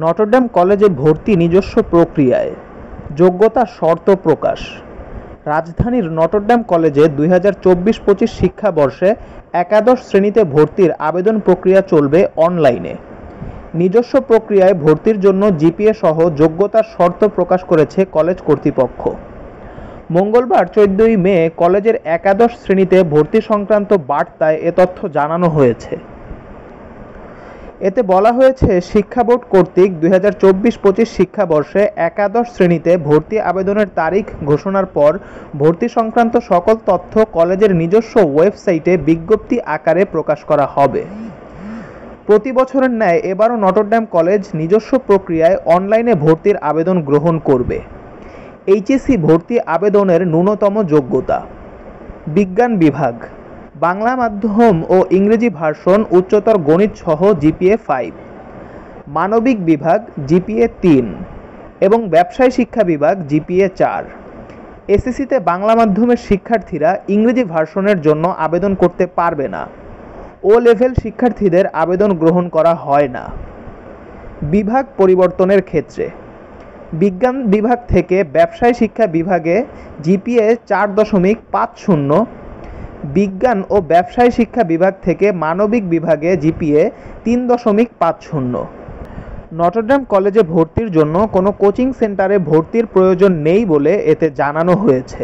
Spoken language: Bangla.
নটরডেম কলেজে ভর্তি নিজস্ব প্রক্রিয়ায়, যোগ্যতা শর্ত প্রকাশ। রাজধানীর নটরডেম কলেজে 2024-25 শিক্ষাবর্ষে একাদশ শ্রেণীতে ভর্তির আবেদন প্রক্রিয়া চলবে অনলাইনে। নিজস্ব প্রক্রিয়ায় ভর্তির জন্য জিপিএ সহ যোগ্যতার শর্ত প্রকাশ করেছে কলেজ কর্তৃপক্ষ। মঙ্গলবার 14 মে কলেজের একাদশ শ্রেণীতে ভর্তি সংক্রান্ত বার্তায় এ তথ্য জানানো হয়েছে। এতে বলা হয়েছে, শিক্ষা বোর্ড কর্তৃক 2024-25 শিক্ষাবর্ষে একাদশ শ্রেণীতে ভর্তি আবেদনের তারিখ ঘোষণার পর ভর্তি সংক্রান্ত সকল তথ্য কলেজের নিজস্ব ওয়েবসাইটে বিজ্ঞপ্তি আকারে প্রকাশ করা হবে। প্রতি বছরের ন্যায় এবারও নটরডেম কলেজ নিজস্ব প্রক্রিয়ায় অনলাইনে ভর্তির আবেদন গ্রহণ করবে। এইচএসসি ভর্তি আবেদনের ন্যূনতম যোগ্যতা: বিজ্ঞান বিভাগ, বাংলা মাধ্যম ও ইংরেজি ভার্সন উচ্চতর গণিত সহ জিপিএ 5, মানবিক বিভাগ জিপিএ 3 এবং ব্যবসায় শিক্ষা বিভাগ জিপিএ 4। এসএসসিতে বাংলা মাধ্যমের শিক্ষার্থীরা ইংরেজি ভার্সনের জন্য আবেদন করতে পারবে না। ও লেভেল শিক্ষার্থীদের আবেদন গ্রহণ করা হয় না। বিভাগ পরিবর্তনের ক্ষেত্রে বিজ্ঞান বিভাগ থেকে ব্যবসায় শিক্ষা বিভাগে জিপিএ 4.50, বিজ্ঞান ও ব্যবসায় শিক্ষা বিভাগ থেকে মানবিক বিভাগে জিপিএ 3.50। নটরডেম কলেজে ভর্তির জন্য কোনো কোচিং সেন্টারে ভর্তির প্রয়োজন নেই বলে এতে জানানো হয়েছে।